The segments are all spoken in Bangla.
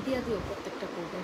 দিয়ে দিও প্রত্যেকটা করবে।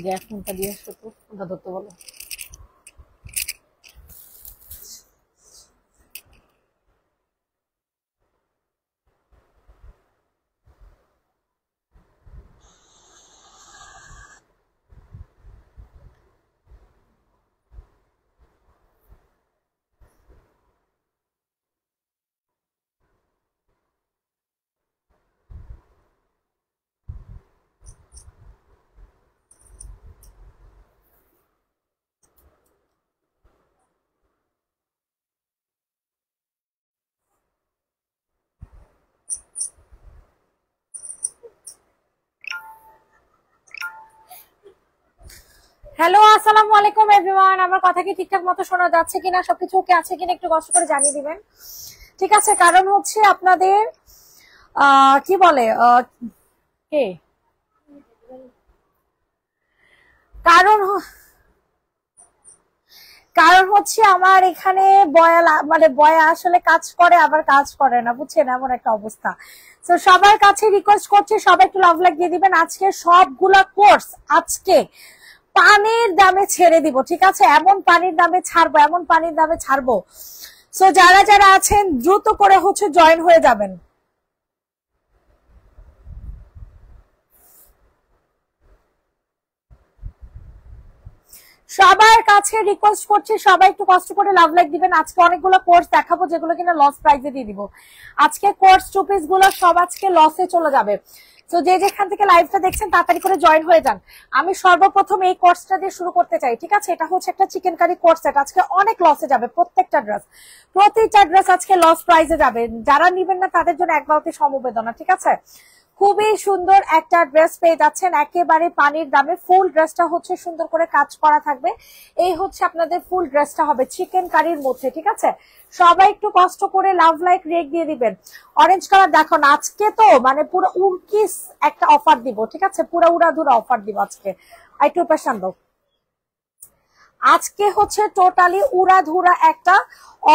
গ্যাস ফোনটা দিয়ে আসো তো, ফোনটা ধরতে বলো। হ্যালো, আসসালামু আলাইকুম এভরিওয়ান। আমার কথা কি ঠিকঠাক মতো শোনা যাচ্ছে কিনা, সবকিছু ওকে আছে কিনা একটু কষ্ট করে জানিয়ে দিবেন। ঠিক আছে, কারণ হচ্ছে আপনাদের কি বলে কে কারণ কারণ হচ্ছে আমার এখানে মানে বয়া আসলে কাজ করে আবার কাজ করে না, বুঝছেন, এমন একটা অবস্থা। তো সবার কাছে রিকোয়েস্ট করছি সবাই একটু লাভ লাইক দিয়ে দিবেন। আজকে সবগুলা কোর্স আজকে পানির দামে ছেড়ে দিব, ঠিক আছে? এমন পানির দামে ছাড়বো, এমন পানির দামে ছাড়বো। সো যারা যারা আছেন দ্রুত করে হচ্ছে জয়েন হয়ে যাবেন। সবার কাছে রিকোয়েস্ট করছি সবাই একটু কষ্ট করে লাভ লাইক দিবেন। আজকে অনেকগুলো কোর্স দেখাবো যেগুলো কিনা লস প্রাইসে দিয়ে দিব। আজকে কোর্স টু পিস গুলো সব আজকে লসে চলে যাবে। তো যে যেখান থেকে লাইভটা দেখছেন তাড়াতাড়ি করে জয়েন হয়ে যান। আমি সর্বপ্রথম এই কোর্সটা দিয়ে শুরু করতে চাই, ঠিক আছে? এটা হচ্ছে একটা চিকেন কারি কোর্স সেট। আজকে অনেক লসে যাবে প্রতিটা ড্রেস আজকে লস প্রাইসে যাবে। যারা নিবেন না তাদের জন্য এক বালতি সমবেদনা, ঠিক আছে? খুবই সুন্দর একটা ড্রেস পেয়ে যাচ্ছেন একেবারে পানির দামে। ফুল ড্রেসটা হচ্ছে সুন্দর করে কাজ করা থাকবে। এই হচ্ছে আপনাদের ফুল ড্রেসটা হবে চিকেন কারির মধ্যে, ঠিক আছে? সবাই একটু কষ্ট করে লাভ লাইক রেক দিয়ে দিবেন। অরেঞ্জ কালার দেখো না, আজকে তো মানে পুরো উর্কিস একটা অফার দিব, ঠিক আছে? পুরো উড়াধুরা অফার দিব আজকে। একটু পেশান দাও। আজকে হচ্ছে টোটালি উড়াধুরা একটা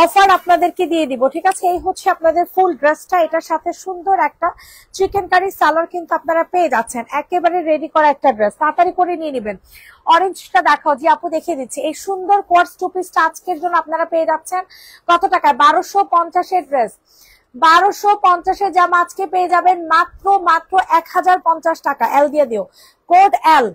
অফার আপনাদেরকে দিয়ে দিব, ঠিক আছে? এই হচ্ছে আপনাদের ফুল ড্রেসটা, এটার সাথে সুন্দর একটা চিকেন কারি সালোয়ার কিন্তু আপনারা পেয়ে যাচ্ছেন। একেবারে রেডি করা একটা ড্রেস, তাড়াতাড়ি করে নিয়ে নেবেন। অরেঞ্জটা দেখাও, জি আপু দেখিয়ে দিচ্ছি। এই সুন্দর কোয়ার্স টু পিসটা আজকের জন্য আপনারা পেয়ে যাচ্ছেন কত টাকায়? 1250-এর ড্রেস, 1250-এর জামা আজকে পেয়ে যাবেন মাত্র 1050 টাকা। এল দিয়ে দিও, কোড এল,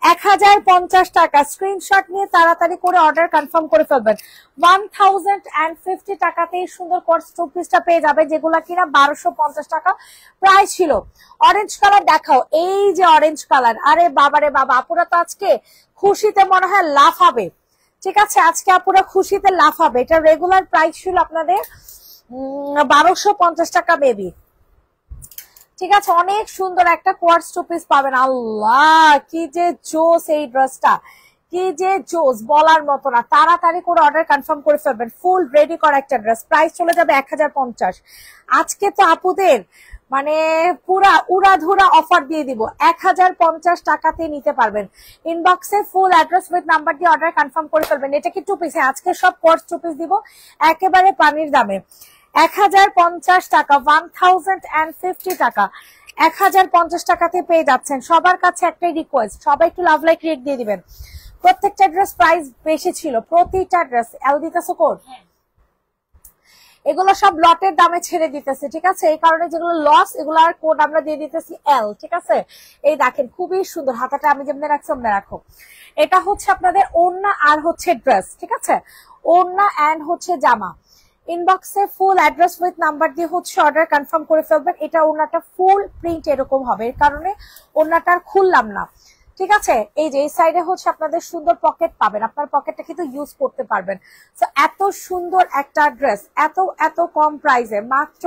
1050 টাকা। স্ক্রিনশট নিয়ে তাড়াতাড়ি করে অর্ডার কনফার্ম করে ফেলবেন। 1050 টাকাতে সুন্দর কোর্স টু পিসটা পেয়ে যাবে, যেগুলা কিনা 1250 টাকা প্রাইস ছিল। অরেঞ্জ কালার দেখাও, এই যে অরেঞ্জ কালার, আরে বাবারে বাবা, আপুরা তো আজকে খুশিতে মনে হয় লাফাবে, ঠিক আছে? আজকে আপুরা খুশিতে লাফাবে। এটা রেগুলার প্রাইস ছিল আপনাদের 1250 টাকা বেবি, ঠিক আছে? অনেক সুন্দর একটা কোয়ার্টস টু পিস পাবেন। আল্লাহ কি যে জোস এই ড্রেসটা, কি যে জোস, বলার মতো না। তাড়াতাড়ি করে অর্ডার কনফার্ম করে ফেলবেন। ফুল রেডি করা একটা ড্রেস, প্রাইস চলে যাবে 1050। আজকে তো আপুদের মানে পুরা উড়াধুরা অফার দিয়ে দিব, 1050 টাকাতে নিতে পারবেন। ইনবক্সে ফুল অ্যাড্রেস উইথ নাম্বার দিয়ে অর্ডার কনফার্ম করে ফেলবেন। এটা কি 2 পিস? আজকে সব কোর্স 2 পিস দিব একেবারে পানির দামে। 1050 টাকা, 1050 টাকা, 1050 টাকাতে পেয়ে যাচ্ছেন। সবার কাছে একটাই রিকোয়েস্ট, সবাই একটু লাভ লাইক রিয়েক্ট দিয়ে দিবেন। প্রত্যেকটা ড্রেস প্রাইস বেশি ছিল, প্রতিটা ড্রেস এল দিতেছো কোড, এগুলো সব লটের দামে ছেড়ে দিতেছে, ঠিক আছে? এই কারণে যেগুলো লস এগুলোর কোড আমরা দিয়ে দিতেছি এল, ঠিক আছে? এই দেখেন খুবই সুন্দর, হাতাটা আমি যেমনি রাখছি অমনি রাখো। এটা হচ্ছে আপনাদের ওড়না আর হচ্ছে ড্রেস, ঠিক আছে? ওড়না এন্ড হচ্ছে জামা। ইনবক্সে ফুল অ্যাড্রেস উইথ নাম্বার দিয়ে হচ্ছে অর্ডার কনফার্ম করে ফেলবেন। এটা ওড়নাটা ফুল প্রিন্ট এরকম হবে, এর কারণে ওড়নাটা আর খুললাম না, ঠিক আছে? এই যে এই সাইডে হচ্ছে আপনাদের সুন্দর পকেট পাবেন, আপনার পকেটটা কিন্তু ইউজ করতে পারবেন। তো এত সুন্দর একটা ড্রেস এত এত কম প্রাইসে মাত্র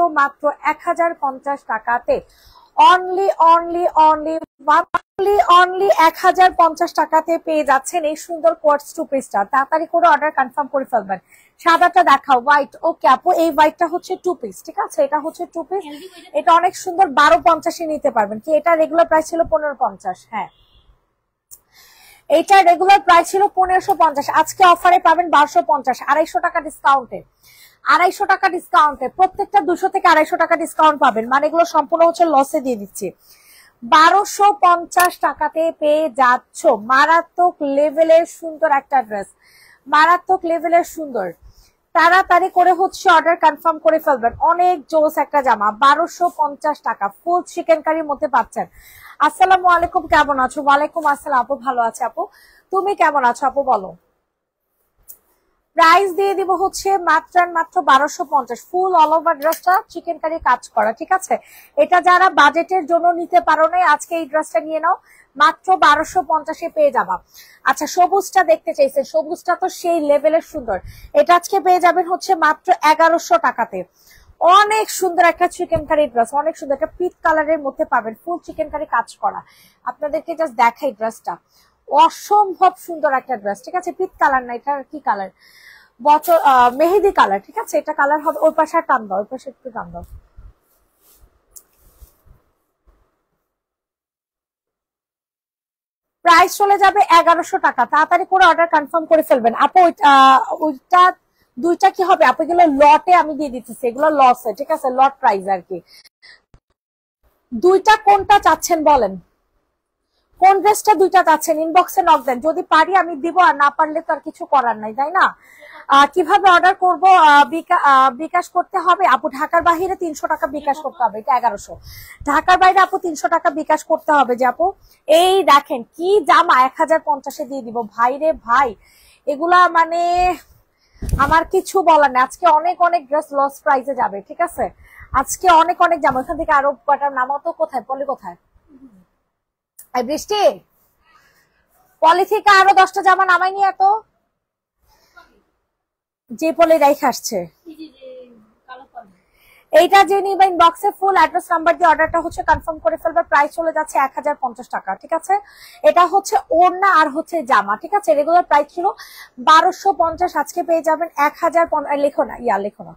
1050 টাকাতে, অনলি 1050 টাকাতে পেয়ে যাচ্ছেন এই সুন্দর কোয়ার্টজ 2 পিসটা। তাড়াতাড়ি করে অর্ডার কনফার্ম করে ফেলবেন। সাদাটা দেখাও, হোয়াইট। ওকে আপু, এই হোয়াইটটা হচ্ছে 2 পিস, ঠিক আছে? এটা হচ্ছে 2 পিস, এটা অনেক সুন্দর, 1250 নিতে পারবেন। কি এটা রেগুলার প্রাইস ছিল 1550? হ্যাঁ, এইটা রেগুলার প্রাইস ছিল 1550, আজকে অফারে পাবেন 1250, 250 টাকা ডিসকাউন্টে। 250 টাকা ডিসকাউন্টে, প্রত্যেকটা 200 থেকে 250 টাকা ডিসকাউন্ট পাবেন, মানে এগুলো সম্পূর্ণ হচ্ছে লসে দিয়ে দিচ্ছি। 1250 টাকাতে পেয়ে যাচ্ছ মারাত্মক লেভেলের সুন্দর একটা ড্রেস, মারাত্মক লেভেলের সুন্দর। তাড়াতাড়ি করে হচ্ছে অর্ডার কনফার্ম করে ফেলবেন। অনেক জোস একটা জামা, 1250 টাকা, ফুল চিকেন কারির মধ্যে পাচ্ছেন। আসসালামু আলাইকুম, কেমন আছো? ওয়ালাইকুম আসসালাম আপু, ভালো আছে আপু, তুমি কেমন আছো আপু বলো? প্রাইস দিয়ে দিব হচ্ছে মাত্র 1250, ফুল অল ওভার ড্রেসটা চিকেন কারি কাজ করা, ঠিক আছে? এটা যারা বাজেটের জন্য নিতে পারো না, আজকে এই ড্রেসটা নিয়ে নাও, মাত্র 1250 পেয়ে যাবা। আচ্ছা, সবুজটা দেখতে চাইছেন, সবুজটা তো সেই লেভেলের সুন্দর, এটা আজকে পেয়ে যাবেন হচ্ছে মাত্র 1100 টাকাতে। অনেক সুন্দর একটা চিকেন কারি ড্রেস, অনেক সুন্দর একটা পিচ কালারের মধ্যে পাবেন, ফুল চিকেন কারি কাজ করা। আপনাদেরকে জাস্ট দেখাই ড্রেসটা, অসম্ভব সুন্দর একটা ড্রেস, ঠিক আছে? পিচ কালার না, এটা কি কালার? বছর মেহেদি কালার, ঠিক আছে? এটা কালার হবে। ওই পাশে টান দাও, ওই পাশে একটু টান দাও। প্রাইস চলে যাবে 1100 টাকা, তাড়াতাড়ি করে অর্ডার কনফার্ম করে ফেলবেন আপু। ওইটা দুইটা কি হবে আপু? এগুলো লটে আমি দিয়ে দিতেছি, এগুলো লস, ঠিক আছে? লট প্রাইস আর কি। দুইটা কোনটা চাচ্ছেন বলেন, কোন ড্রেসটা দুইটা চাচ্ছেন? ইনবক্সে নক দেন, যদি পারি আমি দিব, আর না পারলে তো আর কিছু করার নাই, তাই না? কিভাবে অর্ডার করব? বিকাশ করতে হবে আপু। ঢাকার বাইরে 300 টাকা বিকাশ করতে হবে, এটা 1100। ঢাকার বাইরে আপু 300 টাকা বিকাশ করতে হবে যে আপু। এই দেখেন কি জামা, 1050 দিয়ে দিব ভাই রে ভাই, এগুলা মানে আমার কিছু বলার নেই। আজকে অনেক অনেক ড্রেস লস প্রাইসে যাবে, ঠিক আছে? আজকে অনেক অনেক জামা, এখান থেকে আরো কয়টা নামাও তো। কোথায় পলি, কোথায় বৃষ্টি? পলি থেকে আরো 10টা জামা নামাই নিয়ে এত, যে পলি রাইখ আসছে। এইটা যে নিবেন বক্সে ফুল অ্যাড্রেস নাম্বার দিয়ে অর্ডারটা হচ্ছে কনফার্ম করে ফেলবে। প্রাইস চলে যাচ্ছে 1050 টাকা, ঠিক আছে? এটা হচ্ছে ওড়না আর হচ্ছে জামা, ঠিক আছে? রেগুলার প্রাইস ছিল 1250, আজকে পেয়ে যাবেন 1000, লেখো না, লেখো না,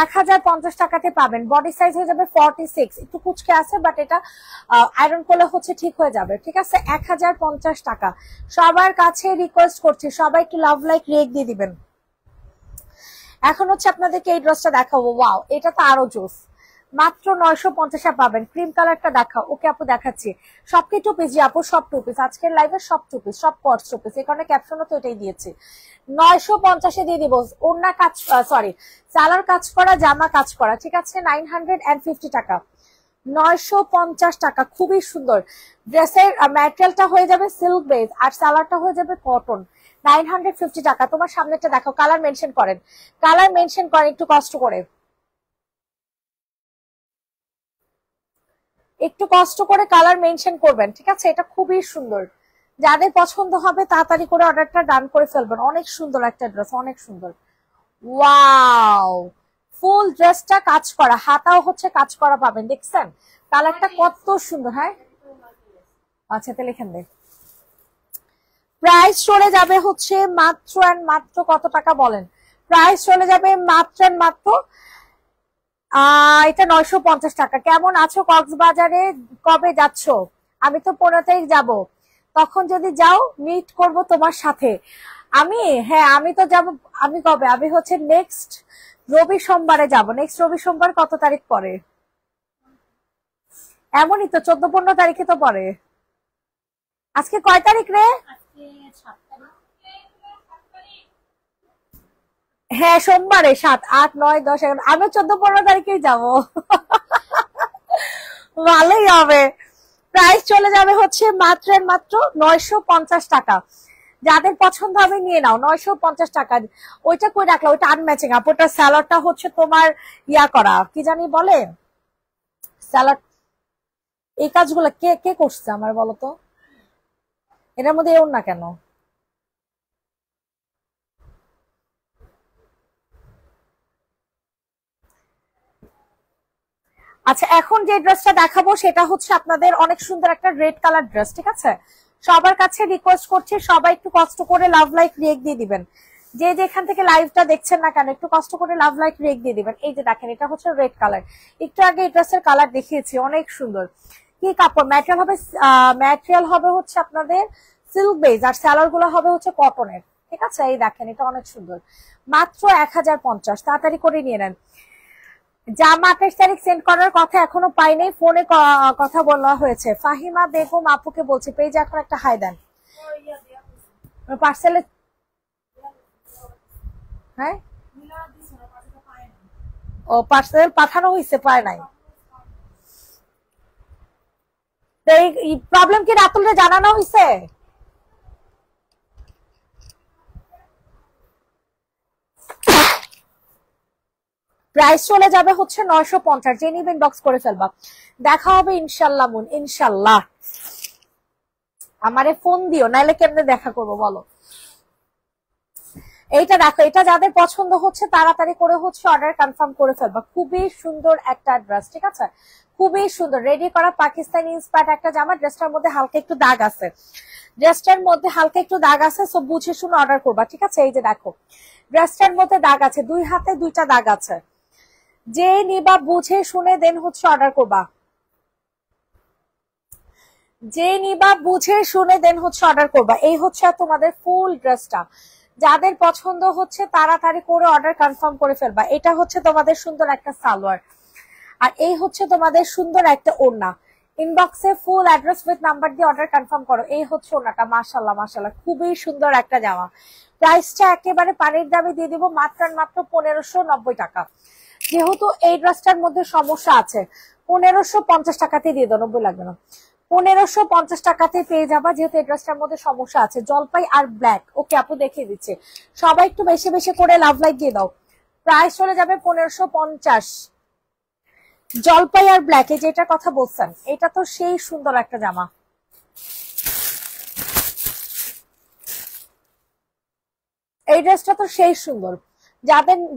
1050 টাকাতে পাবেন। বডি সাইজ হয়ে যাবে 46, একটু কুচকে আছে, বাট এটা আয়রন করলে হচ্ছে ঠিক হয়ে যাবে, ঠিক আছে? 1050 টাকা। সবার কাছে রিকোয়েস্ট করছি, সবাই একটু লাভ লাইক রিয়েক্ট দিয়ে দিবেন। এখন হচ্ছে আপনাদেরকে এই ড্রেসটা দেখাবো, ওয়াও, এটা তো আরো জোস, মাত্র 950 পাবেন। ক্রিম কালারটা দেখাও। ওকে আপু দেখাচ্ছি, সব কি 2 পিস? জি আপু, সব 2 পিস, আজকের লাইভে সব 2 পিস, সব কোয়ার্টজ 2 পিস, এই কারণে ক্যাপশনও তো এটাই দিয়েছি। 950 দিয়ে দিব। ওড়না কাজ, সরি, সালোয়ার কাজ করা, জামা কাজ করা, ঠিক আছে? 950 টাকা, 950 টাকা, খুবই সুন্দর। ড্রেসের ম্যাটেরিয়ালটা হয়ে যাবে সিল্ক বেস, আর সালোয়ারটা হয়ে যাবে কটন। 950 টাকা। তোমার সামনেটা দেখো, কালার মেনশন করেন, কালার মেনশন করেন একটু কষ্ট করে, একটু কষ্ট করে কালার মেনশন করবেন, ঠিক আছে? এটা খুবই সুন্দর, যাদের পছন্দ হবে তাড়াতাড়ি করে অর্ডারটা ডান করে ফেলবেন। অনেক সুন্দর একটা ড্রেস, অনেক সুন্দর। ওয়াও, ফুল ড্রেসটা কাজ করা, হাতাও হচ্ছে কাজ করা পাবেন, দেখছেন কালারটা কত সুন্দর। হ্যাঁ, আচ্ছা তাহলে এখান থেকে প্রাইস চলে যাবে হচ্ছে মাত্র মাত্র কত টাকা বলেন? প্রাইস চলে যাবে মাত্র মাত্র এটা 950 টাকা। কেমন আছো? কক্সবাজারে কবে যাচ্ছ? আমি তো 15 তারিখ যাব, তখন যদি যাও মিট করব তোমার সাথে। আমি, হ্যাঁ আমি তো যাব। আমি কবে, আমি হচ্ছে নেক্সট রবি সোমবারে যাব। নেক্সট রবি সোমবার কত তারিখ পরে? এমনই তো 14-15 তারিখে তো পরে। আজকে কয় তারিখ রে? হ্যাঁ সোমবারে 7, 8, 9, 10, 11। আমি 14-15 তারিখেই যাবো। ভালোই হবে। প্রাইস চলে যাবে হচ্ছে মাত্র মাত্র 950 টাকা। যাদের পছন্দ হবে নিয়ে নাও। 950 টাকা। ওইটা কই রাখলা? ওইটা আনম্যাচিং আপু। ওটা স্যালাডটা হচ্ছে তোমার ইয়া করা, কি জানি বলে স্যালাড। এই কাজগুলো কে কে করছে আমার বলো তো? এটার মধ্যে এও না কেন? আচ্ছা, এখন যে ড্রেসটা দেখাবো সেটা হচ্ছে আপনাদের অনেক সুন্দর একটা রেড কালার ড্রেস, ঠিক আছে? সবার কাছে রিকোয়েস্ট করছি সবাই একটু কষ্ট করে লাভ লাইক রিয়েক্ট দিয়ে দিবেন। যে যেখান থেকে লাইভটা দেখছেন না কেন একটু কষ্ট করে লাভ লাইক রিয়েক্ট দিয়ে দিবেন। এই যে দেখেন, এটা হচ্ছে রেড কালার। একটু আগে এই ড্রেসের কালার দেখিয়েছি, অনেক সুন্দর। কি কাপড় ম্যাটেরিয়াল হবে? ম্যাটেরিয়াল হবে হচ্ছে আপনাদের সিল্ক বেজ, আর স্যালার গুলো হবে হচ্ছে কটনের, ঠিক আছে? এই দেখেন, এটা অনেক সুন্দর। মাত্র 1050। তাড়াতাড়ি করে নিয়ে নেন। জামা 28 তারিখ সেন্ড করার কথা এখনো পাই নাই, ফোনে কথা বলা হয়েছে। ফাহিমা বেগম আপুকে বলছি পেজে এখন একটা হাই দেন। পার্সেলে, হ্যাঁ ও পার্সেল পাঠানো হয়েছে, পায় নাই। তো এই প্রবলেম কি রাতুলরে জানানো হয়েছে? প্রাইস চলে যাবে হচ্ছে 950। যে নিবেন বক্স করে ফেলবা। দেখা হবে ইনশাল্লাহ মুন, ইনশাল্লাহ। আমারে ফোন দিও, নাইলে কেমনে দেখা করবো বলো? এইটা দেখো, এটা যাদের পছন্দ হচ্ছে তাড়াতাড়ি করে হচ্ছে অর্ডার কনফার্ম করে ফেলবা। খুবই সুন্দর একটা ড্রেস, ঠিক আছে? খুবই সুন্দর রেডি করা পাকিস্তানি ইন্সপায়ার্ড একটা জামা। ড্রেসটার মধ্যে হালকা একটু দাগ আছে, ড্রেসটার মধ্যে হালকা একটু দাগ আছে, সব বুঝে শুনে অর্ডার করবা, ঠিক আছে? এই যে দেখো, ড্রেসটার মধ্যে দাগ আছে, দুই হাতে দুইটা দাগ আছে। যে নিবা বুঝে শুনে দেন হচ্ছে অর্ডার করবা। যে নিবা বুঝে শুনে দেন হচ্ছে অর্ডার করবা। এই হচ্ছে তোমাদের ফুল ড্রেসটা। যাদের পছন্দ হচ্ছে তাড়াতাড়ি করে অর্ডার কনফার্ম করে ফেলবা। এটা হচ্ছে তোমাদের সুন্দর একটা সালোয়ার, আর এই হচ্ছে তোমাদের সুন্দর একটা ওড়না। ইনবক্সে ফুল অ্যাড্রেস উইথ নাম্বার দিয়ে অর্ডার কনফার্ম করো। এই হচ্ছে ওড়নাটা, মাশাআল্লাহ মাশাআল্লাহ, খুবই সুন্দর একটা জামা। প্রাইসটা একেবারে পানির দামে দিয়ে দিব, মাত্র মাত্র 1590 টাকা। যেহেতু এই ড্রেসটার মধ্যে সমস্যা আছে, 1550 টাকাতে দিয়ে দাও, 90 লাগবে না। 1550 টাকাতে পেয়ে যাবা, যেহেতু এই ড্রেসটার মধ্যে সমস্যা আছে। জলপাই আর ব্ল্যাক। ওকে আপু দেখিয়ে দিচ্ছে। সবাই একটু বেশি বেশি করে লাভ লাইক দিয়ে দাও। প্রাইস চলে যাবে 1550। জলপাই আর ব্ল্যাক, এই যেটা কথা বলছেন, এটা তো সেই সুন্দর একটা জামা। এই ড্রেসটা তো সেই সুন্দর।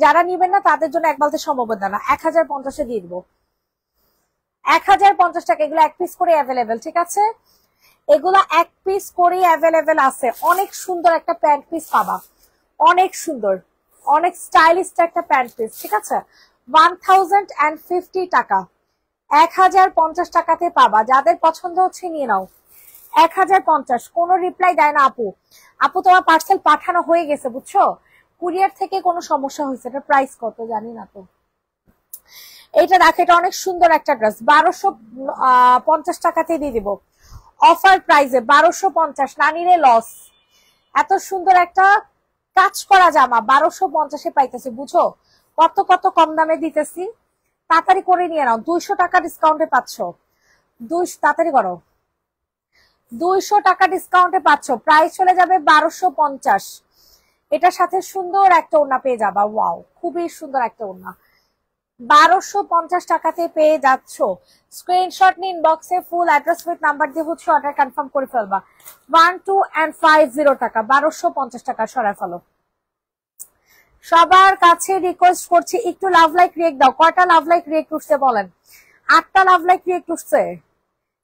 যারা নিবেন না তাদের জন্য এক বালতি সমবেদনা। 1050-এ দিয়ে দিব। 1050 টাকা। এগুলো এক পিস করে অ্যাভেলেবেল, ঠিক আছে? এগুলা এক পিস করে অ্যাভেলেবেল আছে। অনেক সুন্দর একটা প্যান্ট পিস পাবা, অনেক সুন্দর, অনেক স্টাইলিশ একটা প্যান্ট পিস, ঠিক আছে? 1050 টাকা, 1050 টাকাতে পাবা। যাদের পছন্দ হচ্ছে নিয়ে নাও। 1050। কোনো রিপ্লাই দেয় না আপু। আপু তোমার পার্সেল পাঠানো হয়ে গেছে, বুঝছো? কুরিয়ার থেকে কোনো সমস্যা হয়েছে। এটা প্রাইস কত জানি না তো। এইটা দেখো, এটা অনেক সুন্দর একটা ড্রেস। 1250 টাকাতে দিয়ে দিব অফার প্রাইসে। 1250। নানিরে লস। এত সুন্দর একটা কাজ করা জামা 1250-এ পাইতেছে, বুঝো কত কত কম দামে দিতেছি। তাড়াতাড়ি করে নিয়ে নাও। 200 টাকা ডিসকাউন্টে পাচ্ছ। 200 তাড়াতাড়ি করো। 200 টাকা ডিসকাউন্টে পাচ্ছ। প্রাইস চলে যাবে 1250। এটার সাথে সুন্দর একটা ওড়না পেয়ে যাবা। ওয়াও, খুবই সুন্দর একটা ওড়না। 1250 টাকাতে পেয়ে যাচ্ছ। স্ক্রিনশট নিন, ইনবক্সে ফুল অ্যাড্রেস উইথ নাম্বার দিয়ে হচ্ছে অর্ডার কনফার্ম করে ফেলবা। 1250 টাকা, 1250 টাকা সরাই ফেলো। সবার কাছে রিকোয়েস্ট করছি একটু লাভ লাইক রিয়েক্ট দাও। কয়টা লাভ লাইক রিয়েক্ট উঠছে বলেন? 8টা লাভ লাইক রিয়েক্ট উঠছে।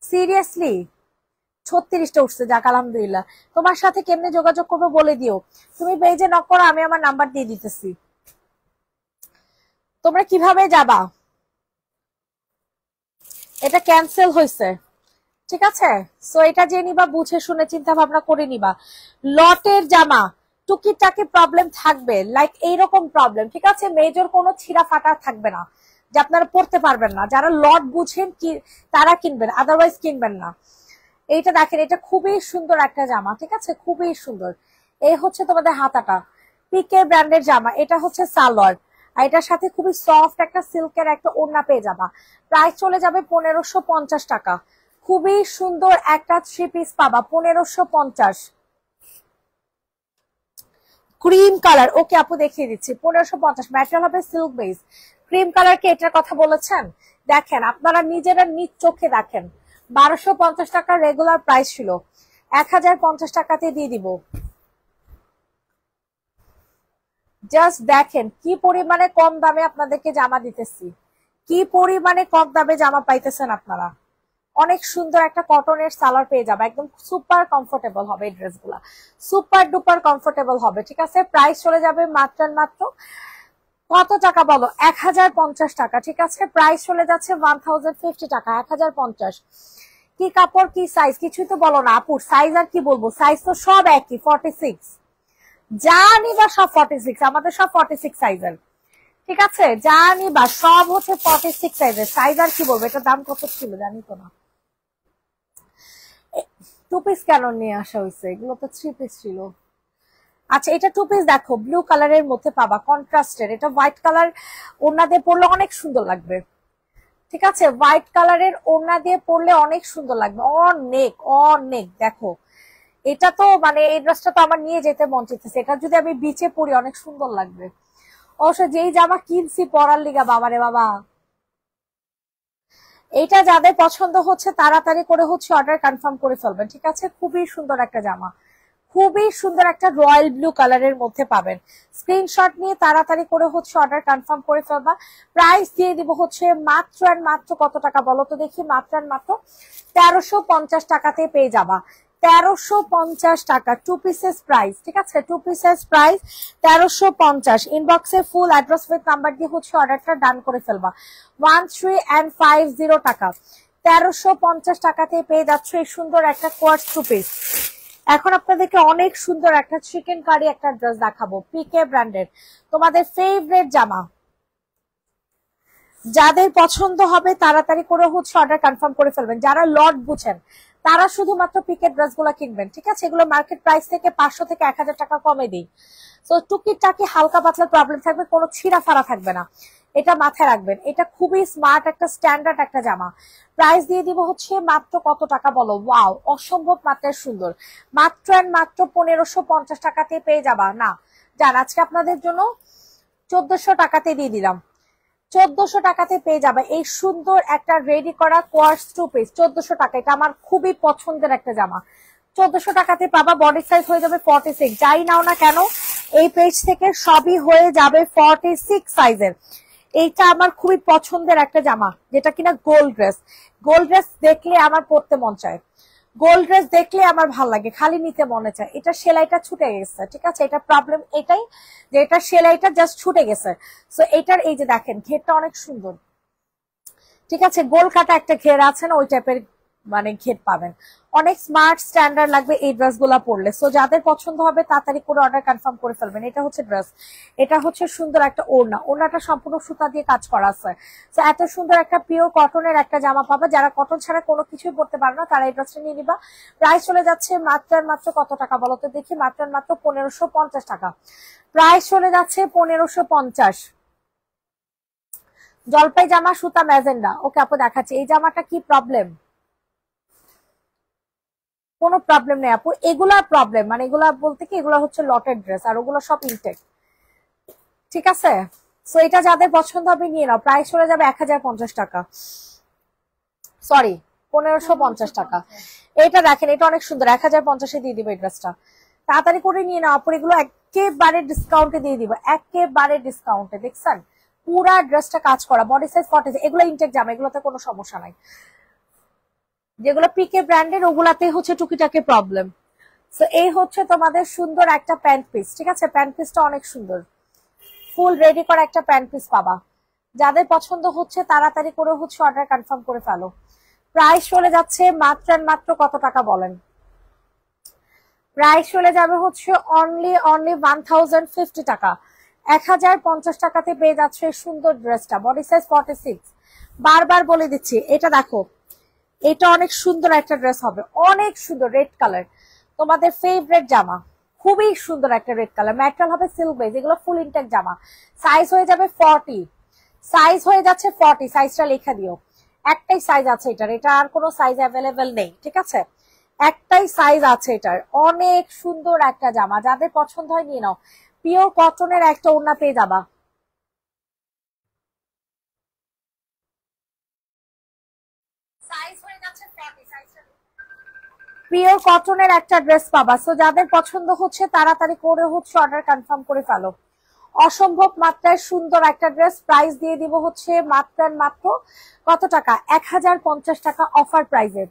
সিরিয়াসলি 36টা উঠছে। যাক আলহামদুলিল্লাহ। তোমার সাথে কেমনে যোগাযোগ করবো বলে দিও। তুমি পেজে নক করো, আমি আমার নাম্বার দিয়ে দিতেছি। তোমরা কিভাবে যাবা? এটা ক্যান্সেল হয়েছে, ঠিক আছে। সো এটা যে নিবা বুঝে শুনে চিন্তা ভাবনা করে নিবা। লটের জামা টুকিটাকি প্রবলেম থাকবে, লাইক এইরকম প্রবলেম, ঠিক আছে, মেজর কোনো ছিঁড়া ফাটা থাকবে না যে আপনারা পড়তে পারবেন না। যারা লট বুঝেন কি তারা কিনবেন, আদারওয়াইজ কিনবেন না। এইটা দেখেন, এটা খুবই সুন্দর একটা জামা, ঠিক আছে, খুবই সুন্দর। এই হচ্ছে তোমাদের হাতাটা, পিকে ব্র্যান্ডের জামা। এটা হচ্ছে সালোয়ার, আর এটার সাথে খুবই সফট একটা সিল্কের একটা ওড়না পেয়ে যাবা। প্রাইস চলে যাবে 1550 টাকা। খুবই সুন্দর একটা 3 পিস পাবা 1550। ক্রিম কালার, ওকে আপু দেখিয়ে দিচ্ছি, 1550। ম্যাটেরিয়াল হবে সিল্ক বেস। ক্রিম কালার কে এটার কথা বলেছেন? দেখেন আপনারা নিজেরা নিজ চোখে দেখেন, 1250 টাকা রেগুলার প্রাইস ছিল, 1050 টাকাতে দিয়ে দিব। জাস্ট দেখেন কি পরিমাণে কম দামে আপনাদেরকে জামা দিতেছি, কি পরিমাণে কম দামে জামা পাইতেছেন আপনারা। অনেক সুন্দর একটা কটনের সালোয়ার পেয়ে যাবে, একদম সুপার কমফোর্টেবল হবে এই ড্রেসগুলা, সুপার ডুপার কমফোর্টেবল হবে, ঠিক আছে। প্রাইস চলে যাবে মাত্র কত টাকা বলো? 1050 টাকা, ঠিক আছে। প্রাইস চলে যাচ্ছে 1050 টাকা, 1050। কি কাপড় কি সাইজ কিছুই তো বলো না আপুর, সাইজ আর কি বলবো, সাইজ তো সব একই 46, জানি বা সব 46, আমাদের সব 46 সাইজের, ঠিক আছে, জানি বা সব হচ্ছে 46 সাইজের। সাইজ আর কি বলবো, এটা দাম কত ছিল জানি তো না। 2 পিস কেন নিয়ে আসা হয়েছে, এগুলো তো 3 পিস ছিল। আচ্ছা এটা 2 পিস দেখো, ব্লু কালারের মধ্যে পাবা, কন্ট্রাস্টের। এটা হোয়াইট কালার ওড়না দিয়ে পরলে অনেক সুন্দর লাগবে, ঠিক আছে, হোয়াইট কালারের ওড়না দিয়ে পরলে অনেক সুন্দর লাগবে, অনেক অনেক। দেখো এটা তো মানে এই ড্রেসটা তো আমার নিয়ে যেতে মন চাইতেছে, এটা যদি আমি বিচে পরি অনেক সুন্দর লাগবে। অবশ্য যেই জামা কিনছি পরার লিগা, বাবারে বাবা। এইটা যাদের পছন্দ হচ্ছে তাড়াতাড়ি করে হচ্ছে অর্ডার কনফার্ম করে ফেলবেন, ঠিক আছে। খুবই সুন্দর একটা জামা, খুবই সুন্দর একটা রয়্যাল ব্লু কালারের মধ্যে পাবেন। স্ক্রিনশট নিয়ে তাড়াতাড়ি করে হচ্ছে অর্ডার কনফার্ম করে ফেলবা। প্রাইস দিয়ে দিব হচ্ছে মাত্র আর মাত্র কত টাকা বলো তো দেখি, মাত্র আর মাত্র 1350 টাকাতে পেয়ে যাবা। 1350 টাকা 2 পিসেস প্রাইস, ঠিক আছে, 2 পিসেস প্রাইস 1350। ইনবক্সে ফুল অ্যাড্রেস উইথ নাম্বার দিয়ে হচ্ছে অর্ডারটা ডান করে ফেলবা। 1350 টাকা, 1350 টাকাতে পেয়ে যাচ্ছ এই সুন্দর একটা কোয়ার্স 2 পিস। এখন আপনাদেরকে অনেক সুন্দর একটা চিকেন কারি একটা ড্রেস দেখাবো, পিকে ব্র্যান্ডের, তোমাদের ফেভারিট জামা। যাদের পছন্দ হবে তাড়াতাড়ি করে হচ্ছে অর্ডার কনফার্ম করে ফেলবেন। যারা লট বুঝেন তারা শুধুমাত্র পিকের ড্রেস গুলা কিনবেন, ঠিক আছে। এগুলো মার্কেট প্রাইস থেকে 500 থেকে 1000 টাকা কমে দিই। তো টুকিটাকি হালকা পাতলা প্রবলেম থাকবে, কোনো ছিঁড়া ফাড়া থাকবে না, এটা মাথায় রাখবেন। এটা খুবই স্মার্ট একটা স্ট্যান্ডার্ড একটা জামা। প্রাইস দিয়ে দিব হচ্ছে মাত্র কত টাকা বলো, ওয়াও অসম্ভব মাত্রায় সুন্দর, মাত্র এন্ড মাত্র 1550 টাকাতে পেয়ে যাবা। না জান, আজকে আপনাদের জন্য 1400 টাকাতে দিয়ে দিলাম, 1400 টাকাতে পেয়ে যাবে এই সুন্দর একটা রেডি করা কোয়ার্স 2 পিস। 1400 টাকা, এটা আমার খুবই পছন্দের একটা জামা, 1400 টাকাতে পাবা। বডি সাইজ হয়ে যাবে 46, যাই নাও না কেন এই পেজ থেকে সবই হয়ে যাবে 46 সাইজের। এইটা আমার খুবই পছন্দের একটা জামা, যেটা কিনা গোল্ড ড্রেস। গোল্ড ড্রেস দেখলে আমার পরতে মন চায়, গোল্ড ড্রেস দেখলে আমার ভাল লাগে, খালি নিতে মনে চায়। এটা সেলাইটা ছুটে গেছে, ঠিক আছে, এটা প্রবলেম এটাই যে এটা সেলাইটা জাস্ট ছুটে গেছে। সো এটার এই যে দেখেন ঘেরটা অনেক সুন্দর, ঠিক আছে, গোল কাটা একটা ঘের আছে না, ওই টাইপের মানে ঘের পাবেন। অনেক স্মার্ট স্ট্যান্ডার্ড লাগবে এই ড্রেস গুলা পরলে। সো যাদের পছন্দ হবে তাড়াতাড়ি করে অর্ডার কনফার্ম করে ফেলবেন। এটা হচ্ছে ড্রেস, এটা হচ্ছে সুন্দর একটা ওড়না, ওড়নাটা সম্পূর্ণ সুতা দিয়ে কাজ করা আছে। তো এত সুন্দর একটা পিওর কটনের একটা জামা পাবা। যারা কটন ছাড়া কোনো কিছুই পরতে পারো না তারা এই ড্রেসটা নিয়ে নিবা। প্রাইস চলে যাচ্ছে মাত্র আর মাত্র কত টাকা বলো তো দেখি, মাত্র আর মাত্র 1550 টাকা। প্রাইস চলে যাচ্ছে 1550। জলপাই জামা সুতা ম্যাজেন্ডা, ওকে আপু দেখাচ্ছি। এই জামাটা কি প্রবলেম? কোনো প্রবলেম নেই আপু, এগুলা প্রবলেম মানে এগুলা বলতে কি এগুলা হচ্ছে লটেড ড্রেস আর ওগুলো সব ইনটেক, ঠিক আছে। সো এটা যাদের পছন্দ হবে নিয়ে নাও। প্রাইস চলে যাবে 1050 টাকা, সরি 1550 টাকা। এটা দেখেন, এটা অনেক সুন্দর, 1050-এ দিয়ে দিবে এই ড্রেসটা। তাড়াতাড়ি করে নিয়ে নাও আপু, এগুলো একেবারে ডিসকাউন্টে দিয়ে দিব, একেবারে ডিসকাউন্টে। দেখছেন পুরা ড্রেসটা কাজ করা, বডি সাইজ 40, এগুলো ইনটেক জামা, এগুলোতে কোনো সমস্যা নাই। যেগুলো পিকে ব্র্যান্ডের ওগুলাতে হচ্ছে টুকিটাকি প্রবলেম। সো এই হচ্ছে তোমাদের সুন্দর একটা প্যান্ট পিস, ঠিক আছে, প্যান্ট পিসটা অনেক সুন্দর, ফুল রেডি করা একটা প্যান্ট পিস পাবা। যাদের পছন্দ হচ্ছে তাড়াতাড়ি করে হচ্ছে অর্ডার কনফার্ম করে ফেলো। প্রাইস চলে যাচ্ছে মাত্র মাত্র কত টাকা বলেন? প্রাইস চলে যাবে হচ্ছে অনলি 1050 টাকা। 1050 টাকাতে পেয়ে যাচ্ছে সুন্দর ড্রেসটা, বডি সাইজ 46। বারবার বলে দিচ্ছি, এটা দেখো, এটা অনেক সুন্দর একটা ড্রেস হবে, অনেক সুন্দর রেড কালার, তোমাদের ফেভারিট জামা, খুবই সুন্দর একটা রেড কালার, ম্যাটেরিয়াল হবে সিল্ক বেজ, এগুলো ফুল ইনটেক জামা। সাইজ হয়ে যাবে 40, সাইজ হয়ে যাচ্ছে 40, সাইজটা লেখা দিও। একটাই সাইজ আছে এটার, এটা আর কোনো সাইজ অ্যাভেলেবেল নেই, ঠিক আছে? একটাই সাইজ আছে এটার, অনেক সুন্দর একটা জামা, যাদের পছন্দ হয় নিয়ে নাও। পিওর কটনের একটা ওড়না পেয়ে যাবা। সাইজ হয়ে যাচ্ছে 40, সাইজটা পিওর কটনের একটা ড্রেস পাবা। সো যাদের পছন্দ হচ্ছে তাড়াতাড়ি করে হচ্ছে অর্ডার কনফার্ম করে ফেলো। অসম্ভব মাত্রায় সুন্দর একটা ড্রেস, প্রাইস দিয়ে দিব হচ্ছে মাত্র মাত্র কত টাকা? 1050 টাকা অফার প্রাইজে।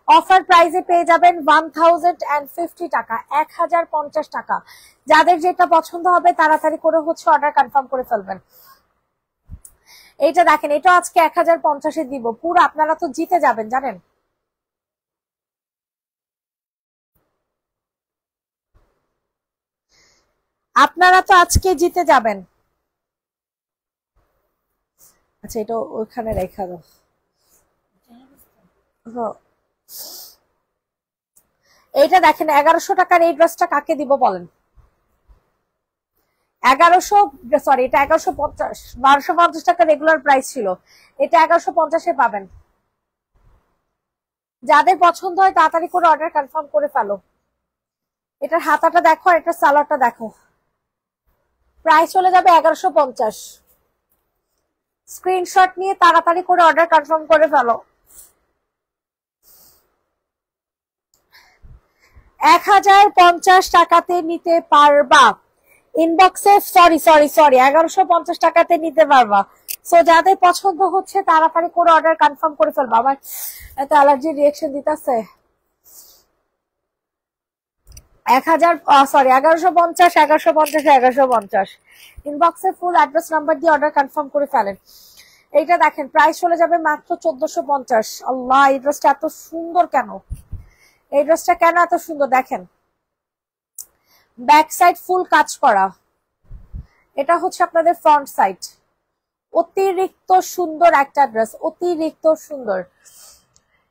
অফার প্রাইজে পেয়ে যাবেন 1050 টাকা, 1050 টাকা। যাদের যেটা পছন্দ হবে তাড়াতাড়ি করে হচ্ছে অর্ডার কনফার্ম করে ফেলবেন। এইটা দেখেন, এটা আজকে 1050-এ দিব, পুরো আপনারা তো জিতে যাবেন জানেন। আপনারা তো আজকে জিতে যাবেন। আচ্ছা, এটা ওইখানে রেখা দাও। হ্যাঁ। এইটা দেখেন 1100 টাকার এই ড্রেসটা কাকে দিব বলেন? 1100, সরি এটা 1150, 1250 টাকা রেগুলার প্রাইস ছিল, এটা 1150-এ পাবেন। যাদের পছন্দ হয় তাড়াতাড়ি করে অর্ডার কনফার্ম করে ফেলো। এটার হাতাটা দেখো আর এটার সালোয়ারটা দেখো, প্রাইস চলে যাবে 1150। স্ক্রিনশট নিয়ে তাড়াতাড়ি করে অর্ডার কনফার্ম করে ফেলো। 1050 টাকাতে নিতে পারবা ইনবক্সে, সরি সরি সরি 1150 টাকাতে নিতে পারবা। সো যাদের পছন্দ হচ্ছে তাড়াতাড়ি করে অর্ডার কনফার্ম করে ফেলবা। আমার এত অ্যালার্জি রিয়েকশন দিতেছে। 1150, 1150, 1150 ইনবক্সে ফুল অ্যাড্রেস নাম্বার দিয়ে অর্ডার কনফার্ম করে ফেলেন। এইটা দেখেন প্রাইস চলে যাবে মাত্র 1450। আল্লাহ, এই ড্রেসটা এত সুন্দর কেন? এই ড্রেসটা কেন এত সুন্দর দেখেন, ব্যাক সাইড ফুল কাজ করা, এটা হচ্ছে আপনাদের ফ্রন্ট সাইড। অতিরিক্ত সুন্দর একটা ড্রেস, অতিরিক্ত সুন্দর।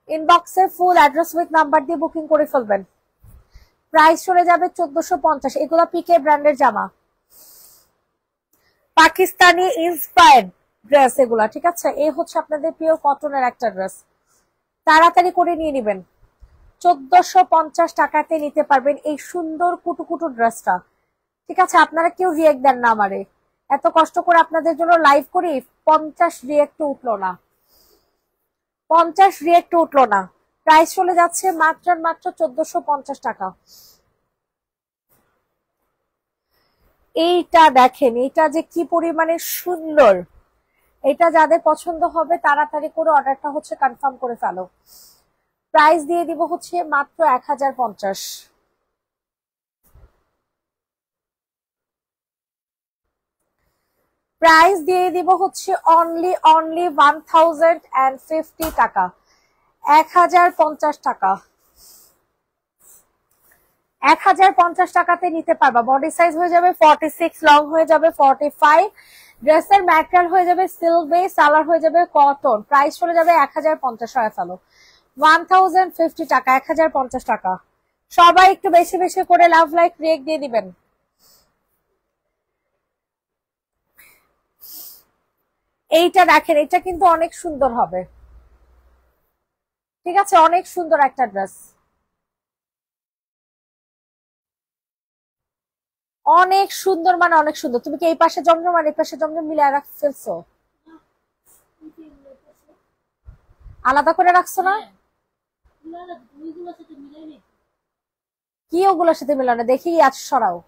ইনবক্সে ফুল অ্যাড্রেস উইথ নাম্বার দিয়ে বুকিং করে ফেলবেন। প্রাইস চলে যাবে 1450। এগুলো পিকে ব্র্যান্ডের জামা, পাকিস্তানি ইন্সপায়ার্ড ড্রেস এগুলা, ঠিক আছে? এই হচ্ছে আপনাদের পিওর কটনের একটা ড্রেস, তাড়াতাড়ি করে নিয়ে নেবেন। 1450 টাকাতে নিতে পারবেন এই সুন্দর কুটুকুটু ড্রেসটা, ঠিক আছে? আপনারা কেউ রিয়েক্ট দেন না আমারে, এত কষ্ট করে আপনাদের জন্য লাইভ করি, 50 রিয়েক্ট উঠলো না, 50 রিয়েক্ট উঠলো না। প্রাইস চলে যাচ্ছে মাত্র মাত্র 1450 টাকা। এইটা দেখেন, এটা যে কি পরিমাণে সুন্দর, এটা যাদের পছন্দ হবে তাড়াতাড়ি করে অর্ডারটা হচ্ছে কনফার্ম করে ফেলো। প্রাইস দিয়ে দিব হচ্ছে মাত্র 1050। প্রাইস দিয়ে দিব হচ্ছে অনলি 1050 টাকা, 1050 টাকা। 1050 টাকাতে নিতে পারবা। বডি সাইজ হয়ে যাবে 46, লং হয়ে যাবে 45, ড্রেসের ম্যাটেরিয়াল হয়ে যাবে সিল্ক বেস, সালোয়ার হয়ে যাবে কটন। প্রাইস চলে যাবে 1050 হয়ে ফেলো, 1050 টাকা, 1050 টাকা। সবাই একটু বেশি বেশি করে লাভ লাইক রিয়েক্ট দিয়ে দিবেন। এইটা দেখেন, এটা কিন্তু অনেক সুন্দর হবে, ঠিক আছে? অনেক সুন্দর একটা ড্রেস, অনেক সুন্দর, মানে অনেক সুন্দর। তুমি কি এই পাশে জমজম আর এই পাশে জমজম মিলে রাখ ফেলছো, আলাদা করে রাখছো না? কি ওগুলোর সাথে মিলানো? দেখি আজ সরাও।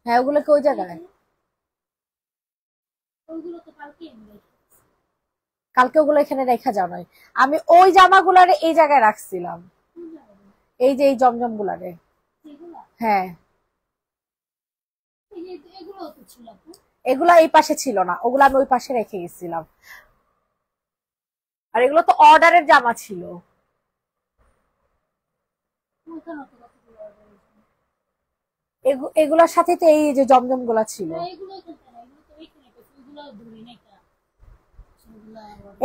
হ্যাঁ, ওগুলো কি ওই জায়গায়? কালকে ওগুলো এখানে রেখা যাও নাই, আমি ওই জামাগুলারে এই জায়গায় রাখছিলাম, এই যে এই জমজম গুলারে। হ্যাঁ এগুলা এই পাশে ছিল না, ওগুলো আমি ওই পাশে রেখে গেছিলাম। আর এগুলো তো অর্ডারের জামা ছিল। এগুলোর সাথে তো এই যে জমজম গুলা ছিল।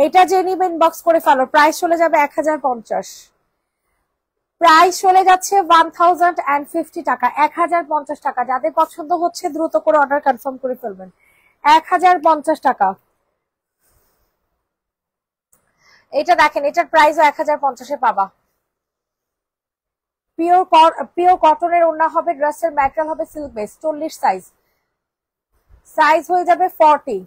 এটা যে নিবেন বক্স করে ফেলো, প্রাইস চলে যাবে 1050, প্রাইস চলে যাচ্ছে 1050 টাকা, 1050 টাকা। যাদের পছন্দ হচ্ছে দ্রুত করে অর্ডার কনফার্ম করে ফেলবেন। 1050 টাকা। এটা দেখেন, এটার প্রাইসও 1050-এ পাবা। পিওর কটনের ওড়না হবে, ড্রেসের ম্যাটেরিয়াল হবে সিল্ক বেস, 40 সাইজ, সাইজ হয়ে যাবে 40।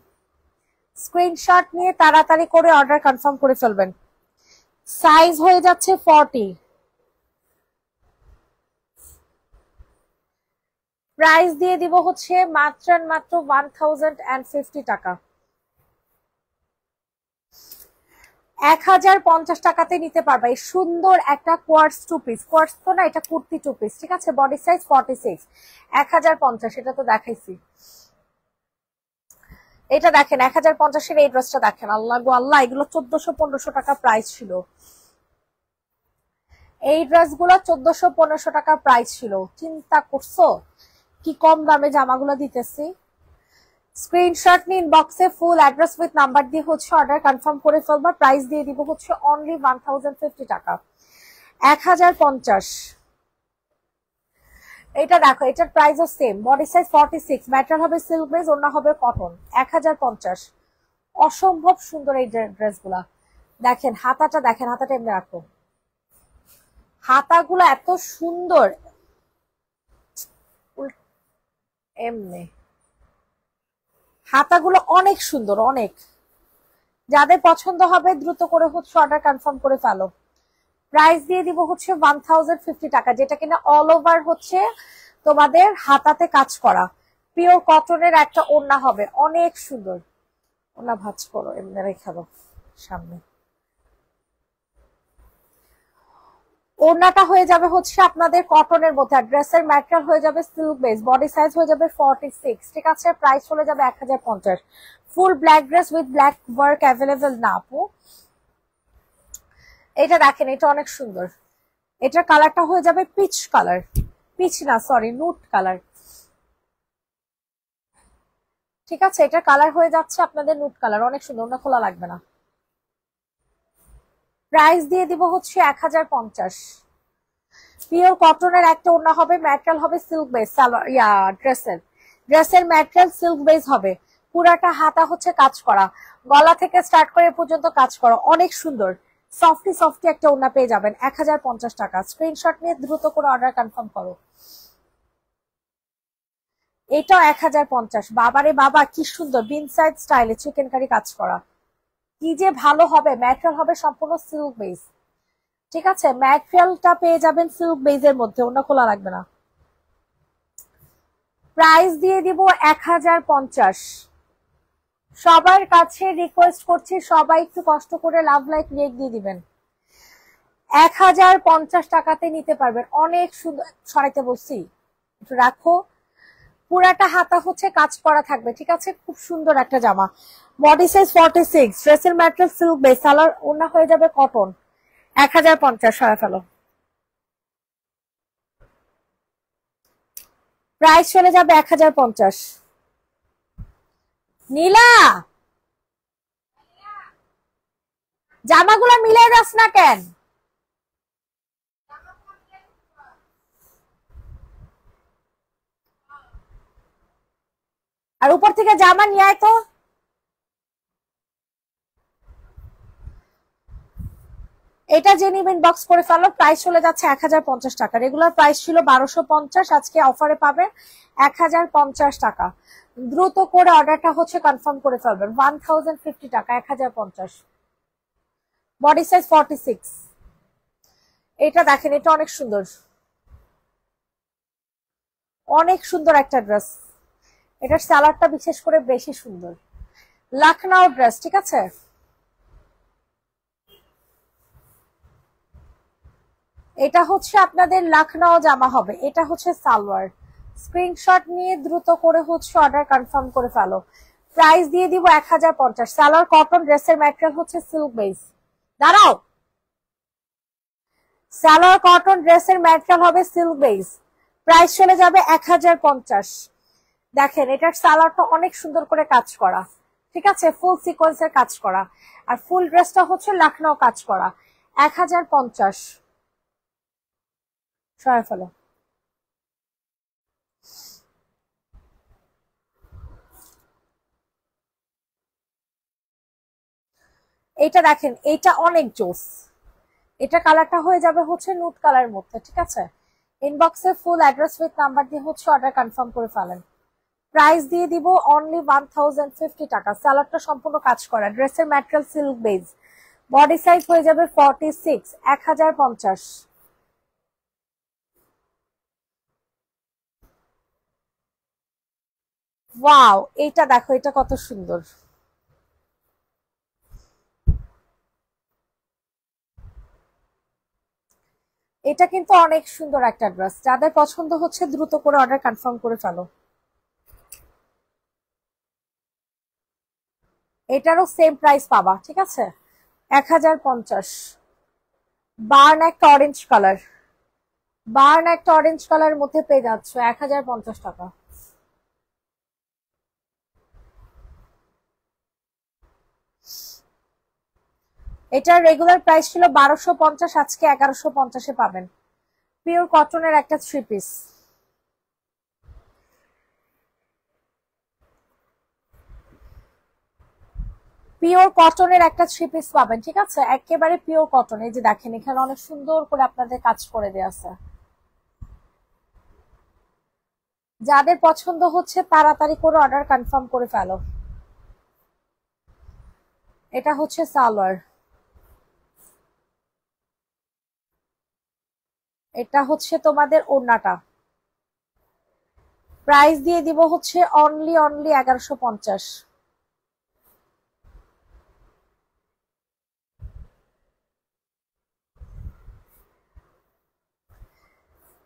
স্ক্রিনশট নিয়ে তাড়াতাড়ি করে অর্ডার কনফার্ম করে ফেলবেন। সাইজ হয়ে যাচ্ছে 40। প্রাইস দিয়ে দিব হচ্ছে মাত্র 1050 টাকা। 1050 টাকাতে নিতে পারবা এই সুন্দর একটা কোয়ার্টস টু পিস। কোয়ার্টস তো না, এটা কুর্তি টু পিস, ঠিক আছে? Body size 46, 1050। এটা তো দেখাইছি। এটা দেখেন 1050-এর এই ড্রেসটা দেখেন, আল্লাহ গো আল্লাহ, এগুলো 1400-1500 টাকা প্রাইস ছিল। এই ড্রেসগুলো 1400-1500 টাকা প্রাইস ছিল। চিন্তা করছো কি কম দামে জামাগুলো দিতেছি। স্ক্রিনশট নিন, বক্সে ফুল অ্যাড্রেস উইথ নাম্বার দিয়ে হচ্ছে অর্ডার কনফার্ম করে ফেলবা। প্রাইস দিয়ে দিব হচ্ছে অনলি 1050 টাকা, 1050। এটা দেখো, এটার প্রাইসও সেম, বডি সাইজ 46, ম্যাটেরিয়াল হবে সিল্ক বেস, ওড়না হবে কটন, 1050। অসম্ভব সুন্দর এই ড্রেসগুলা। দেখেন হাতাটা, দেখেন হাতাটা এমনি রাখো, হাতাগুলো এত সুন্দর এমনি, হাতাগুলো অনেক সুন্দর অনেক। যাদের পছন্দ হবে দ্রুত করে হচ্ছে অর্ডার কনফার্ম করে ফেলো। প্রাইস দিয়ে দিব হচ্ছে 1050 টাকা, যেটা কিনা অল ওভার হচ্ছে তোমাদের হাতাতে কাজ করা, পিওর কটনের একটা ওড়না হবে, অনেক সুন্দর। ওড়না ভাঁজ করো, এমনি রেখে দাও সামনে। ওড়নাটা হয়ে যাবে হচ্ছে আপনাদের কটনের মধ্যে, আর ড্রেসের ম্যাটেরিয়াল হয়ে যাবে সিল্ক বেস, বডি সাইজ হয়ে যাবে 46, ঠিক আছে? প্রাইস চলে যাবে 1050। Full black dress with black work available না আপু? এটা দেখেন, এটা অনেক সুন্দর। এটার কালারটা হয়ে যাবে পিচ কালার, পিচ না সরি নুট কালার, ঠিক আছে? এটার কালার হয়ে যাচ্ছে আপনাদের নুট কালার, অনেক সুন্দর, ওনা খোলা লাগবে না। প্রাইস দিয়ে দিব হচ্ছে 1050। পিওর কটনের একটা ওড়না হবে, ম্যাটেরিয়াল হবে সিল্ক বেস, সালোয়ার ড্রেসের ম্যাটেরিয়াল সিল্ক বেস হবে, পুরাটা হাতা হচ্ছে কাজ করা, গলা থেকে স্টার্ট করে পর্যন্ত কাজ করা, অনেক সুন্দর সফটি একটা ওড়না পেয়ে যাবেন 1050 টাকা। স্ক্রিনশট নিয়ে দ্রুত করে অর্ডার কনফার্ম করো। এটাও 1050। বাবারে বাবা, কি সুন্দর বিন সাইড স্টাইলে চিকেন কারি কাজ করা, কি যে ভালো হবে। ম্যাটেরিয়াল হবে সম্পূর্ণ সিল্ক বেস, ঠিক আছে? ম্যাটেরিয়ালটা পেয়ে যাবেন সিল্ক বেজের মধ্যে, ওটা খোলা লাগবে না। প্রাইস দিয়ে দিব 1050। সবার কাছে রিকোয়েস্ট করছি, সবাই একটু কষ্ট করে লাভ লাইক রেক দিয়ে দিবেন। 1050 টাকাতে নিতে পারবেন, অনেক সুন্দর। সরাইতে বলছি একটু রাখো, পুরাটা হাতা হচ্ছে কাজ করা থাকবে, ঠিক আছে? খুব সুন্দর একটা জামা, বডি সাইজ 46, ড্রেসের ম্যাটেরিয়াল সিল্ক বেস, সালোয়ার ওড়না হয়ে যাবে কটন, 1050 সরা ফেলো। প্রাইস চলে যাবে 1050। নীলা, জামাগুলো মিলাই যাস না কেন? আর উপর থেকে জামা নিয়ে আয় তো। এটা যে নিবেন বক্স করে ফেলো। প্রাইস চলে যাচ্ছে 1050 টাকা, রেগুলার প্রাইস ছিল 1250, আজকে অফারে পাবেন 1050 টাকা। দ্রুত করে অর্ডারটা হচ্ছে কনফার্ম করে ফেলবেন। 1050 টাকা, 1050, বডি সাইজ 46। এটা দেখেন, এটা অনেক সুন্দর, অনেক সুন্দর একটা ড্রেস। এটার সালোয়ারটা বিশেষ করে বেশি সুন্দর, লখনউ ড্রেস, ঠিক আছে? এটা হচ্ছে আপনাদের লখনউ জামা হবে, এটা হচ্ছে সালোয়ার। স্ক্রিনশট নিয়ে দ্রুত করে হচ্ছে অর্ডার কনফার্ম করে ফেলো। প্রাইস দিয়ে দিব 1050। সালোয়ার কটন, ড্রেসের ম্যাটেরিয়াল হচ্ছে সিল্ক বেস। দাঁড়াও, সালোয়ার কটন, ড্রেসের ম্যাটেরিয়াল হবে সিল্ক বেস। প্রাইস চলে যাবে 1050। দেখেন এটার সালোয়ারটা অনেক সুন্দর করে কাজ করা, ঠিক আছে, ফুল সিকোয়েন্সের কাজ করা, আর ফুল ড্রেসটা হচ্ছে লখনউ কাজ করা। 1050 সরাই ফেলো। এটা দেখেন, এটা অনেক জোস। এটা কালারটা হয়ে যাবে হচ্ছে নুট কালার মধ্যে, ঠিক আছে। ইনবক্সে ফুল অ্যাড্রেস উইথ নাম্বার দিয়ে হচ্ছে অর্ডার কনফার্ম করে ফেলেন। প্রাইস দিয়ে দিব অনলি 1050 টাকা। সালোয়ারটা সম্পূর্ণ কাজ করা, ড্রেসের material silk base, body size হয়ে যাবে 46। 1050। ওয়াও, এইটা দেখো, এটা কত সুন্দর। এটা কিন্তু অনেক সুন্দর একটা ড্রেস, যাদের পছন্দ হচ্ছে দ্রুত করে অর্ডার কনফার্ম করে ফেলো। এটারও সেম প্রাইস পাবা, ঠিক আছে। 1050। বার্ন একটা অরেঞ্জ কালার, বার্ন একটা অরেঞ্জ কালারের মধ্যে পেয়ে যাচ্ছ 1050 টাকা। এটার রেগুলার প্রাইস ছিল 1250, আজকে 1150-এ পাবেন। পিওর কটনের একটা থ্রি পিস। পিওর কটনের একটা থ্রি পিস পাবেন, ঠিক আছে, একেবারে পিওর কটন। এই যে দেখেন এখানে অনেক সুন্দর করে আপনাদের কাজ করে দেওয়া আছে। যাদের পছন্দ হচ্ছে তাড়াতাড়ি করে অর্ডার কনফার্ম করে ফেলো। এটা হচ্ছে সালোয়ার, এটা হচ্ছে তোমাদের ওড়নাটা। প্রাইস দিয়ে দিব হচ্ছে অনলি 1150।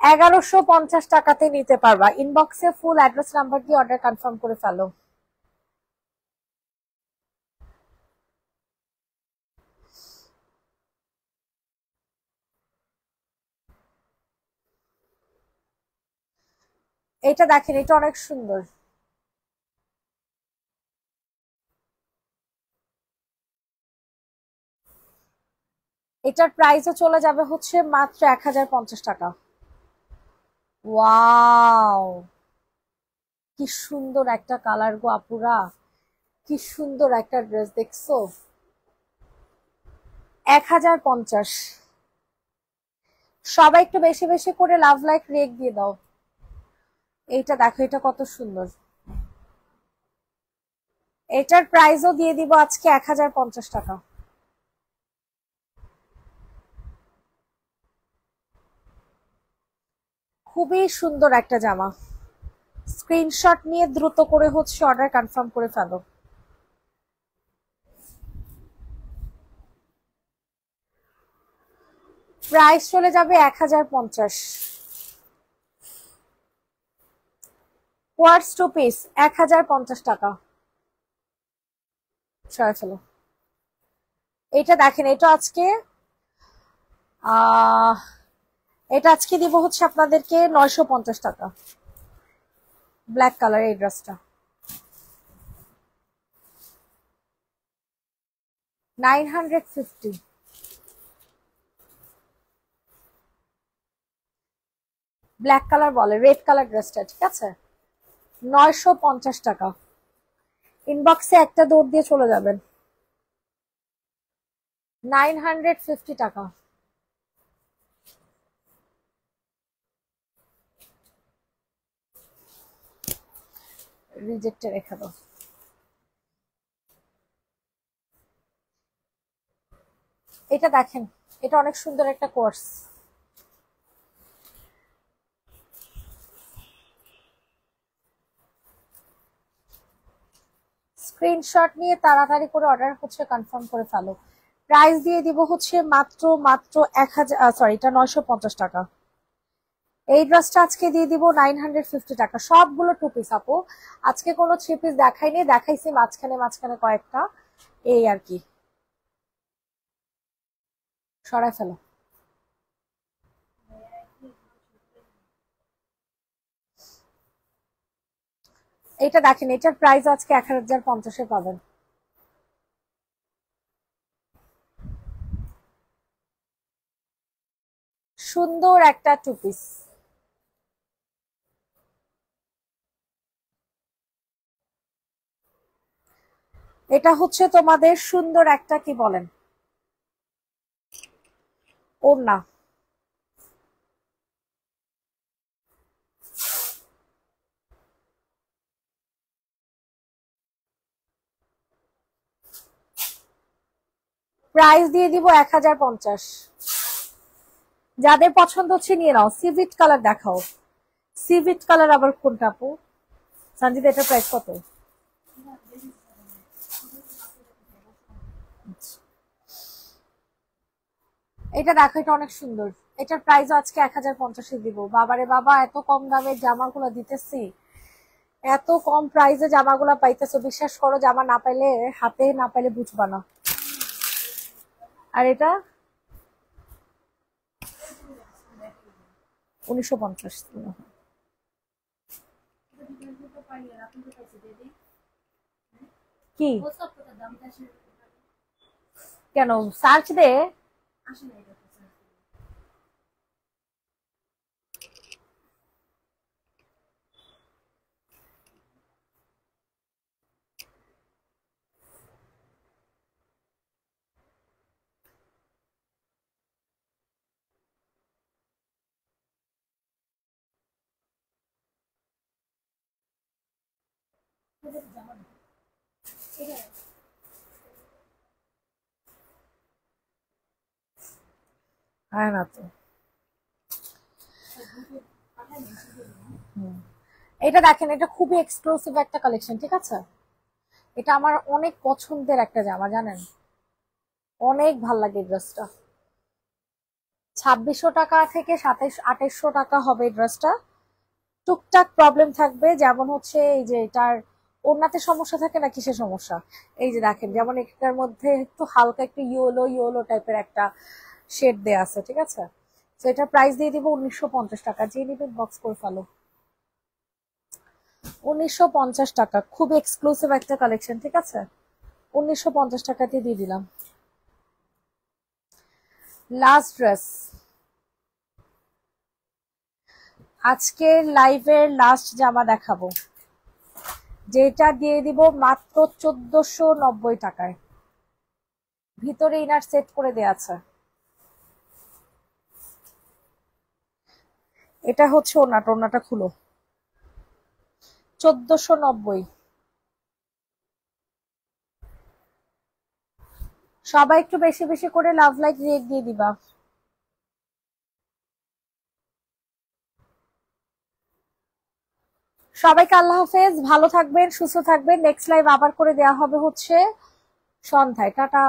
1150 টাকাতে নিতে পারবা। ইনবক্সে ফুল অ্যাড্রেস নাম্বার দিয়ে অর্ডার কনফার্ম করে ফেলো। এটা দেখেন, এটা অনেক সুন্দর। এটার প্রাইসও চলে যাবে হচ্ছে মাত্র 1050 টাকা। ওয়াও, কি সুন্দর একটা কালার গো আপুরা, কি সুন্দর একটা ড্রেস দেখছো। 1050। সবাই একটু বেশি বেশি করে লাভ লাইক রেক দিয়ে দাও। এইটা দেখো, এটা কত সুন্দর। এটার প্রাইসও দিয়ে দিব আজকে 1050 টাকা। খুবই সুন্দর একটা জামা। স্ক্রিনশট নিয়ে দ্রুত করে হচ্ছে অর্ডার কনফার্ম করে ফেলো। প্রাইস চলে যাবে 1050। কোয়ার্টস টু পিস 1050 টাকা। সরাই ফেলো। এটা দেখেন, এটা আজকে আহ এটা আজকে দিব হচ্ছে আপনাদেরকে 950 টাকা। ব্ল্যাক কালার এই ড্রেসটা 950। ব্ল্যাক কালার বলে, রেড কালার ড্রেসটা, ঠিক আছে, 950 টাকা। ইনবক্সে একটা দৌড় দিয়ে চলে যাবেন। 950 টাকা। রিজেক্টে রেখে দাও। এটা দেখেন, এটা অনেক সুন্দর একটা কোর্স। স্ক্রিনশট নিয়ে তাড়াতাড়ি করে অর্ডার হচ্ছে কনফার্ম করে ফেলো। প্রাইস দিয়ে দিব হচ্ছে মাত্র মাত্র 1000, সরি এটা 950 টাকা। এই ড্রেসটা আজকে দিয়ে দিব 950 টাকা। সবগুলো টু পিস আপু, আজকে কোনো থ্রি পিস দেখাইনি, দেখাইছি মাঝখানে মাঝখানে কয়েকটা, এই আর কি। সরাই ফেলো। এটা দেখেন, এটার প্রাইস আজকে 1050-এ পাবেন। সুন্দর একটা টু পিস। এটা হচ্ছে তোমাদের সুন্দর একটা কি বলেন ওড়না। প্রাইস দিয়ে দিব 1050। যাদের পছন্দ হচ্ছে নিয়ে নাও। সিভিট কালার দেখাও। সিভিট কালার আবার কোনটা আপু? সঞ্জিতা এটার প্রাইস কত? এটা দেখো, এটা অনেক সুন্দর। এটার প্রাইস আজকে 1050-এ দিব। বাবারে বাবা, এত কম দামে জামাগুলো দিতেছি, এত কম প্রাইসে জামাগুলো পাইতেছো, বিশ্বাস করো জামা না পাইলে, হাতে না পাইলে বুঝবা না। আর এটা 1950। কি কেন সার্চ দে? হ্যাঁ না তো। এটা দেখেন, এটা খুবই এক্সক্লুসিভ একটা কালেকশন, ঠিক আছে? এটা আমার অনেক পছন্দের একটা জামা, জানেন, অনেক ভাল লাগে এই ড্রেসটা। 2600 টাকা থেকে 2700-2800 টাকা হবে এই ড্রেসটা। টুকটাক প্রবলেম থাকবে, যেমন হচ্ছে এই যে এটার ওড়নাতে সমস্যা থাকে না, কিসের সমস্যা, এই যে দেখেন, যেমন এটার মধ্যে একটু হালকা একটু ইয়েলো ইয়েলো টাইপের একটা শেড দেয়া আছে, ঠিক আছে? তো এটার প্রাইস দিয়ে দিব 1950 টাকা। যে নিবেন বক্স করে ফেলো। 1950 টাকা, খুব এক্সক্লুসিভ একটা কালেকশন, ঠিক আছে? 1950 টাকাতে দিয়ে দিলাম। লাস্ট ড্রেস, আজকের লাইভের লাস্ট জামা দেখাবো, যেটা দিয়ে দিব মাত্র 1490 টাকায়। ভিতরে ইনার সেট করে দেয়া আছে। এটা হচ্ছে ওড়নাটা, ওড়নাটা খুলো। 1490। সবাই একটু বেশি বেশি করে লাভ লাইক রিয়েক্ট দিয়ে দিবা। সবাইকে আল্লাহ হাফেজ, ভালো থাকবেন, সুস্থ থাকবেন। নেক্সট লাইভ আবার করে দেয়া হবে হচ্ছে সন্ধ্যায়। টাটা।